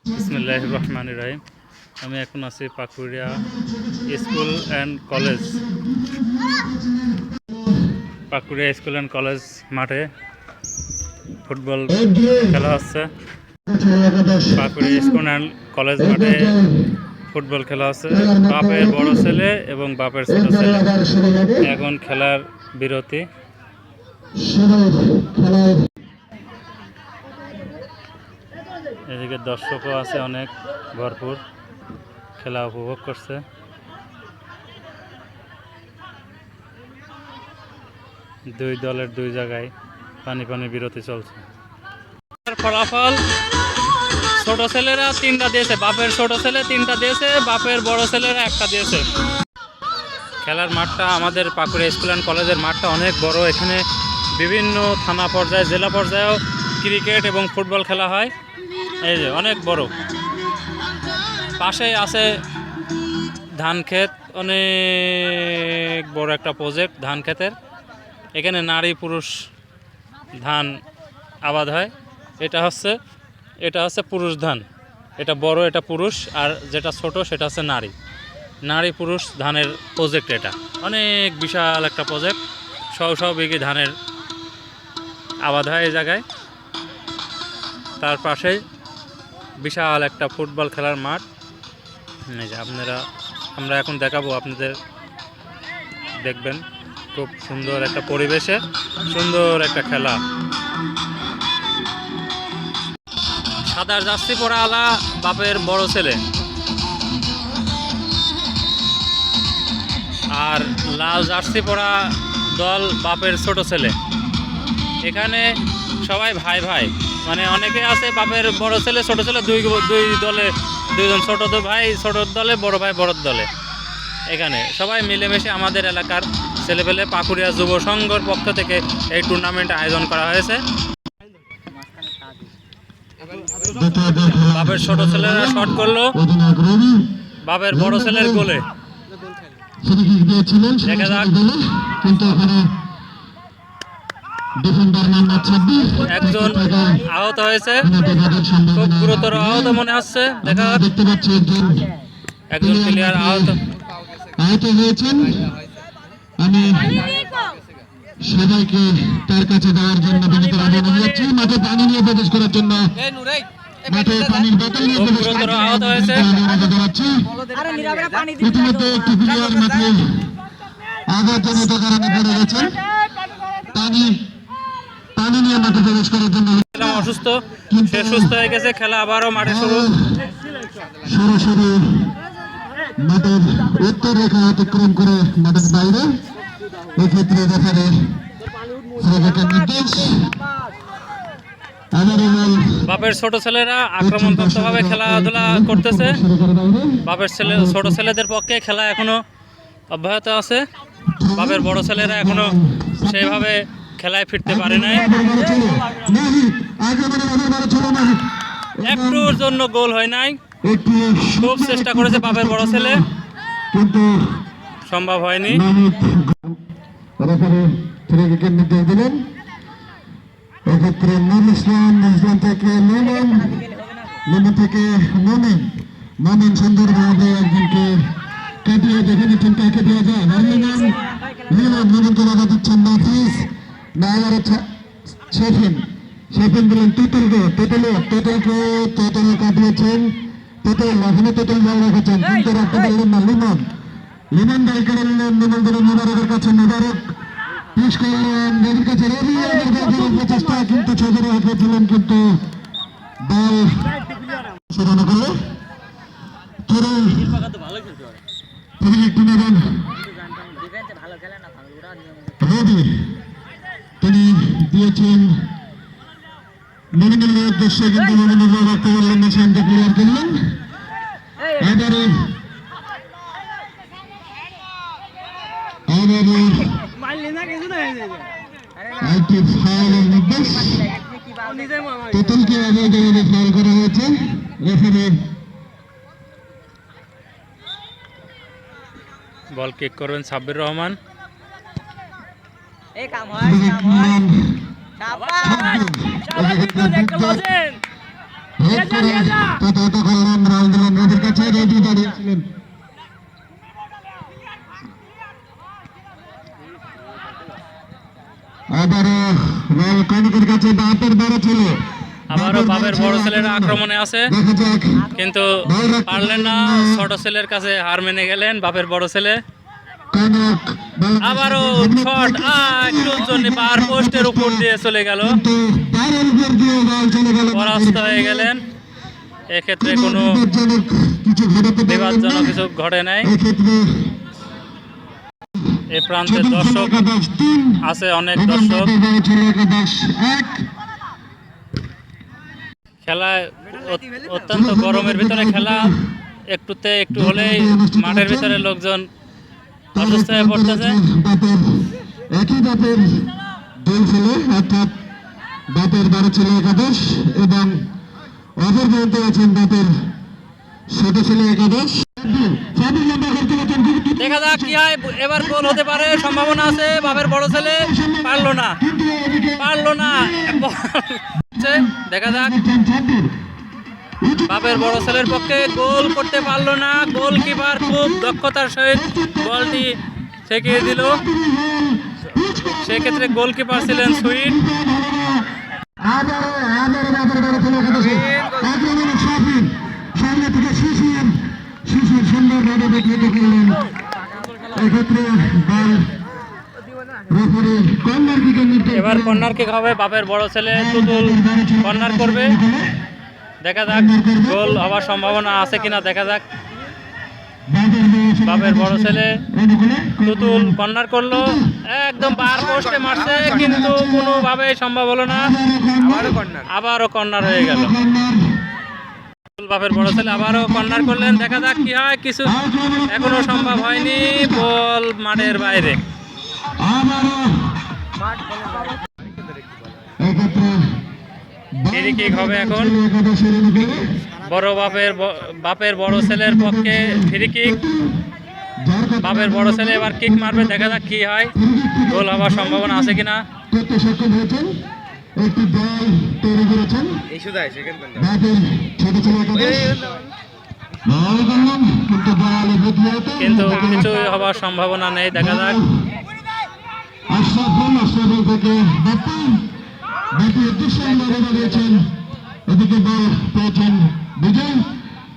বিসমিল্লাহির রহমানির রহিম। আমি এখন আছি Pakuria school and college. Pakuria school and college মাঠে ফুটবল খেলা হচ্ছে। পাকুড়িয়া স্কুল অ্যান্ড কলেজ মাঠে ফুটবল খেলা হচ্ছে। বাপের বড় ছেলে এবং বাপের ছোট ছেলে এখন খেলার বিরতি। এদিকে দর্শকও আছে অনেক, ভরপুর খেলা উপভোগ করছে। দুই দলের দুই জায়গায় পানি বিরতি চলছে। ফলাফল ছোট ছেলেরা 3টা দিয়েছে, বাপের ছোট ছেলে 3টা দিয়েছে, বাপের বড় ছেলেরা 1টা দিয়েছে। খেলার মাঠটা আমাদের পাকুড়িয়া স্কুল অ্যান্ড কলেজের মাঠটা অনেক বড়। এখানে বিভিন্ন থানা পর্যায়ে, জেলা পর্যায়েও ক্রিকেট এবং ফুটবল খেলা হয়। এই যে অনেক বড়। পাশেই আছে ধান ক্ষেত, অনেক বড় একটা প্রজেক্ট ধান ক্ষেতের। এখানে নারী পুরুষ ধান আবাদ হয়। এটা হচ্ছে পুরুষ ধান, এটা বড়, এটা পুরুষ, আর যেটা ছোট সেটা হচ্ছে নারী পুরুষ ধানের প্রজেক্ট। এটা অনেক বিশাল একটা প্রজেক্ট, শো বিঘি ধানের আবাদ হয় এই জায়গায়। তার পাশেই বিশাল একটা ফুটবল খেলার মাঠ। এই যে আমরা এখন দেখাবো, আপনাদের দেখবেন। খুব সুন্দর একটা পরিবেশে সুন্দর একটা খেলা। সাদা জার্সি পরা আলা বাপের বড় ছেলে, আর লাল জার্সি পরা দল বাপের ছোট ছেলে। এখানে সবাই ভাই ভাই, মানে অনেকে আছে বাপের বড় ছেলে ছোট ছেলে, দুই দলে দুইজন ছোট ভাই ছোট দলে, বড় ভাই বড় দলে। এখানে সবাই মিলেমিশে আমাদের এলাকার ছেলেপেলে পাকুড়িয়া যুব সংঘর পক্ষ থেকে এই টুর্নামেন্ট আয়োজন করা হয়েছে। বাপের ছোট ছেলেরা শট করলো বাপের বড় ছেলের গোলে। দেখা যাক। একজন আহত হয়েছে, খুব গুরুতর আহত মনে হচ্ছে। দেখা যাক, একজন প্লেয়ার আহত হয়েছেন। আমি সবাইকে তার কাছে দেওয়ার জন্য বিনীত আবেদন জানাচ্ছি। মাঠে পানি নিয়ে প্রবেশ করার জন্য, মাঠে পানির বোতল নিয়ে প্রবেশ করার জন্য অনুরোধ জানাচ্ছি। ইতিমধ্যে একটি প্লেয়ার মাঠে আঘাতজনিত কারণে পড়ে গেছেন। পানি নিয়ে মাঠে প্রবেশ করার জন্য অসুস্থ, সে সুস্থ হয়ে গেছে। খেলা আবারও মাঠে শুরু। সরাসরি মাঠের উত্তর রেখা অতিক্রম করে মাঠের বাইরে, এক্ষেত্রে দেখাবে নির্দেশ। বাপের ছোট ছেলেরা আক্রমণাত্মকভাবে খেলাধুলা করতেছে। বাপের ছোট ছেলেদের পক্ষে খেলা এখনো অব্যাহত আছে। বাপের বড় ছেলেরা এখনো সেভাবে খেলায় ফিরতে পারে নাই। একটুর জন্য গোল হয় নাই, খুব চেষ্টা করেছে বাপের বড় ছেলে, কিন্তু সম্ভব হয়নি। নির্দেশ দিলেন এক্ষেত্রে নুর ইসলাম থেকে লিমন থেকে মমিন সুন্দরভাবে একজনকে কাটিয়ে দেখে নিচ্ছেন, কাকে দেওয়া যায়। লিমনকে বাধা দিচ্ছেন নাফিস, না এবারে শেফিন দিলেন তোতল কাটিয়েছেন। এখনো তোতল বল রেখেছেন, কিন্তু রাখতে পারলেন না লিমন দায় করে নিলেন। লিমন দিলেন মুবারকের কাছে, মুবারক পেশ করলেন রবির কাছে। রবি প্রচেষ্টা, কিন্তু ছজরে হাতে ছিলেন, কিন্তু বল শোধনা করলো। রবি তিনি দিয়েছেন মমিনের উদ্দেশ্যে, কিন্তু মমিনুল্লাহ রাখতে পারলেন না, সেখান থেকে ক্লিয়ার করলেন। এবারে একটি ফাউলের নির্দেশ, তোতলকে অবৈধভাবে ফাউল করা হয়েছে। রেফারি বল কিক করবেন সাব্বির রহমান। হেড করে প্রতিহত করলেন, বল দিলেন নদীর কাছে, রেডি দাঁড়িয়েছিলেন। আবারও বল কনকের কাছে, বাপের বড় ছেলে, আবারও বাপের বড় ছেলের আক্রমণে আছে, দেখা যাক কিন্তু পারলেন না, ছোট ছেলের কাছে হার মেনে গেলেন বাপের বড় ছেলে। কনক বল আবারও শট, একটুর জন্য বার পোস্টের উপর দিয়ে চলে গেল, কিন্তু তারের উপর দিয়ে বল চলে গেল, পরাস্ত হয়ে গেলেন। এক্ষেত্রে কোনো বিপজ্জনক কিছু ঘটাতে পারলেন না। বিপজ্জনক কিছু ঘটে নাই। এক্ষেত্রে এ প্রান্তে দর্শক আছে, অনেক দর্শক। খেলায় অত্যন্ত গরমের ভিতরে খেলা, একটু হলেই মাঠের ভিতরে লোকজন অসুস্থ হয়ে পড়তেছে। একই বাপের দুই ছেলে, অর্থাৎ বাপের বড় ছেলে একাদশ এবং অপর প্রান্তে আছেন বাপের ছোট ছেলে একাদশ। দেখা যাক কি হয়, এবার গোল হতে পারে, সম্ভাবনা আছে। বাপের বড় ছেলে পারলো না। দেখা যাক, বাপের বড় ছেলের পক্ষে গোল করতে পারলো না। গোলকিপার খুব দক্ষতার সহিত বলটি ঠেকিয়ে দিল। সেক্ষেত্রে গোলকিপার ছিলেন সুইট। এবার কর্নার কিক হবে, বাপের বড় ছেলে তুতুল কর্নার করবে। দেখা যাক গোল হওয়ার সম্ভাবনা আছে কিনা, দেখা যাক। বাপের বড় ছেলে তুতুল কর্নার করলো, একদম বার পোস্টে মারছে, কিন্তু কোনোভাবে সম্ভব হলো না। আবারও কর্নার হয়ে গেল। বাপের বড় ছেলে আবারও কর্নার করলেন, দেখা যাক কি হয়। কিছু এখনো সম্ভব হয়নি, বল মাঠের বাইরে। ফ্রি কিক হবে এখন, বড় বাপের বড় ছেলের পক্ষে ফ্রি কিক। বাপের বড় ছেলে এবার কিক মারবে, দেখা যাক কি হয়, গোল হওয়ার সম্ভাবনা আছে কিনা। একটি বল তৈরি করেছেন কিন্তু কিছুই হওয়ার সম্ভাবনা নেই, দেখা যাক। এদিকে বল পেয়েছেন বিজয়,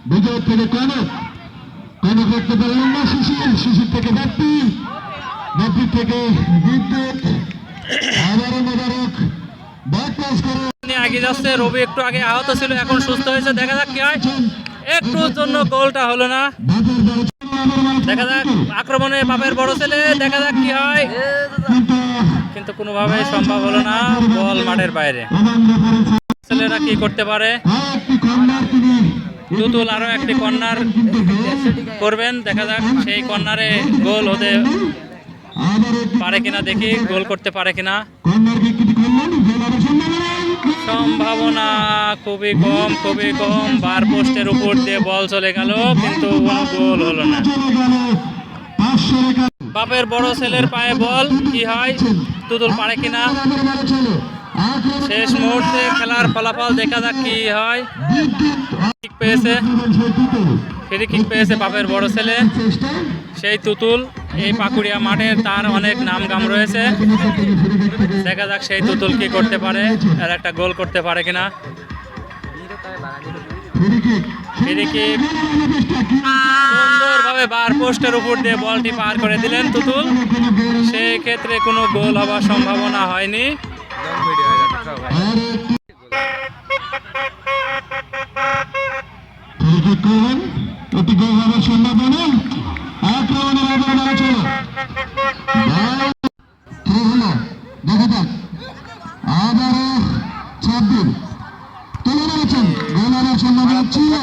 বিজয় থেকে কনক, কনক রাখতে পারলেন না শিশির থেকে বাপ্পি, বাপ্পির থেকে বিদ্যুৎ, আবারও মোবারক ব্যাক পাস করে এগিয়ে যাচ্ছে। রবি একটু আগে আহত ছিল, এখন সুস্থ হয়েছে, দেখা যাক কি হয়। একটুর জন্য গোলটা হলো না, দেখা যাক। আক্রমণে বাপের বড় ছেলে, দেখা যাক কি হয়, কিন্তু কোনোভাবেই সম্ভব হলো না, বল মাঠের বাইরে। ছেলেরা কি করতে পারে, তুতুল আরো একটি কর্নার করবেন, দেখা যাক সেই কর্নারে গোল হতে পারে কিনা, দেখি গোল করতে পারে কিনা। সম্ভাবনা খুবই কম, বার পোস্টের উপর দিয়ে বল চলে গেল, কিন্তু কোনো গোল হলো না। বাপের বড় ছেলের পায়ে বল, কি হয়, তুতুল পারে কিনা। শেষ মুহূর্তে খেলার ফলাফল দেখা যাক কি হয়। ফ্রি কিক পেয়েছে বাপের বড় ছেলে, সেই তুতুল। এই পাকুড়িয়া মাঠের তার অনেক নামগাম রয়েছে, দেখা যাক সেই তুতুল কি করতে পারে, আর একটা গোল করতে পারে কিনা। ফ্রি কিক সুন্দরভাবে বার পোস্টের উপর দিয়ে বলটি পার করে দিলেন তুতুল, সেই ক্ষেত্রে কোনো গোল হওয়ার সম্ভাবনা হয়নি।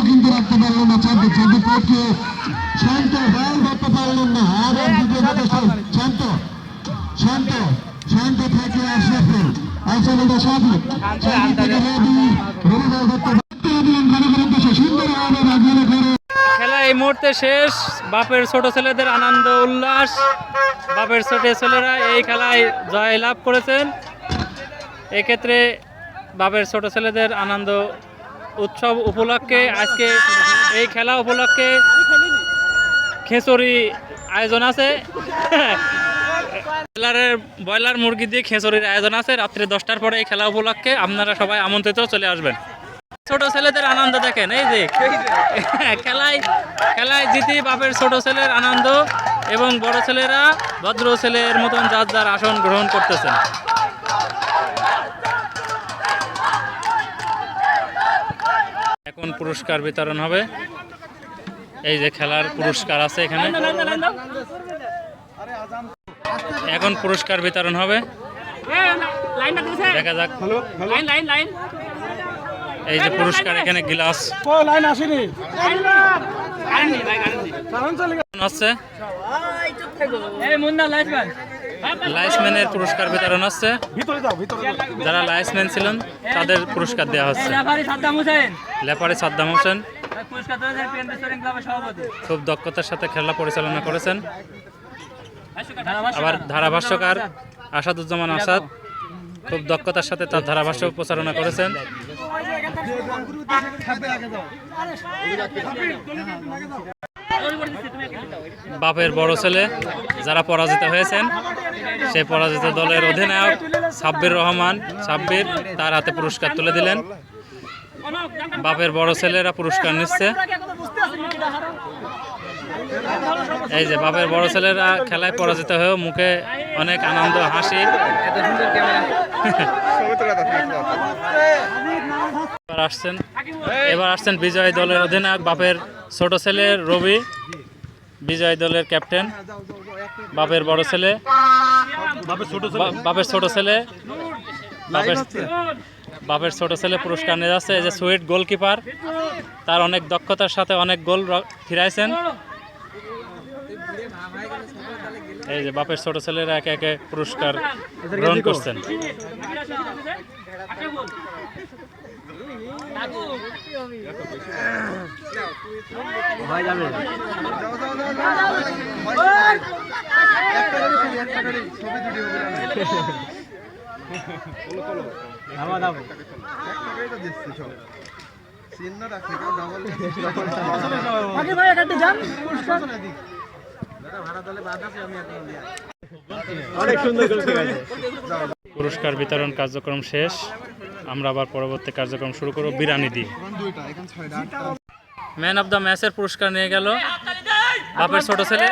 কিন্তু রাখতে পারলেন না, ছাব্বিশ পক্ষে শান্ত বল ধরতে পারলেন না। আবার দ্বিতীয় শান্ত শান্ত শান্ত থেকে আশরাফুল, আশরাফুল সাবিক থেকে রবি, রবি বল ধরতে সুন্দর খেলা এই মুহূর্তে শেষ। বাপের ছোট ছেলেদের আনন্দ উল্লাস, বাপের ছোট ছেলেরা এই খেলায় জয় লাভ করেছেন। এক্ষেত্রে বাপের ছোট ছেলেদের আনন্দ উৎসব উপলক্ষে আজকে এই খেলা উপলক্ষে খিচুড়ি আয়োজন আছে। ব্রয়লার মুরগি দিয়ে খিচুড়ির আয়োজন আছে রাত্রি 10টার পরে এই খেলা উপলক্ষে। আপনারা সবাই আমন্ত্রিত, চলে আসবেন। ছোট ছেলেদের আনন্দ দেখেন, এই যে খেলায় জিতি বাপের ছোট ছেলের আনন্দ, এবং বড় ছেলেরা ভদ্র ছেলের মতন যার যার আসন গ্রহণ করতেছেন। এখন পুরস্কার বিতরণ হবে। এই যে খেলার পুরস্কার আছে এখানে, এখন পুরস্কার বিতরণ হবে, দেখা যাক। এই যে পুরস্কার, এখানে গ্লাস হচ্ছে, লাইসম্যানের পুরস্কার বিতরণ হচ্ছে। যারা লাইসম্যান ছিলেন তাদের পুরস্কার দেওয়া হচ্ছে। লেপারি সাদ্দাম হোসেন খুব দক্ষতার সাথে খেলা পরিচালনা করেছেন। আবার ধারাভাষ্যকার আসাদুজ্জামান আসাদ খুব দক্ষতার সাথে তার ধারাভাষ্য প্রচারণা করেছেন। বাপের বড় ছেলে যারা পরাজিত হয়েছেন, সেই পরাজিত দলের অধিনায়ক সাব্বির রহমান সাব্বির তার হাতে পুরস্কার তুলে দিলেন। বাপের বড় ছেলেরা পুরস্কার নিচ্ছে। এই যে বাপের বড় ছেলেরা খেলায় পরাজিত হয়েও মুখে অনেক আনন্দ, হাসি। এবার আসছেন বিজয় দলের অধিনায়ক বাপের ছোট ছেলে রবি, বিজয় দলের ক্যাপ্টেন। বাপের বড় ছেলে, বাপের ছোট ছেলে, বাপের ছোট ছেলে পুরস্কার নিয়ে যাচ্ছে। এই যে সুইট গোলকিপার, তার অনেক দক্ষতার সাথে অনেক গোল ফিরাইছেন। এই যে বাপের ছোট ছেলেরা একে একে পুরস্কার গ্রহণ করছেন। পুরস্কার বিতরণ কার্যক্রম শেষ। আমরা আবার পরবর্তী কার্যক্রম শুরু করব বিরানি দিয়ে। ম্যান অফ দ্য ম্যাচের পুরস্কার নিয়ে গেল বাপের ছোট ছেলে।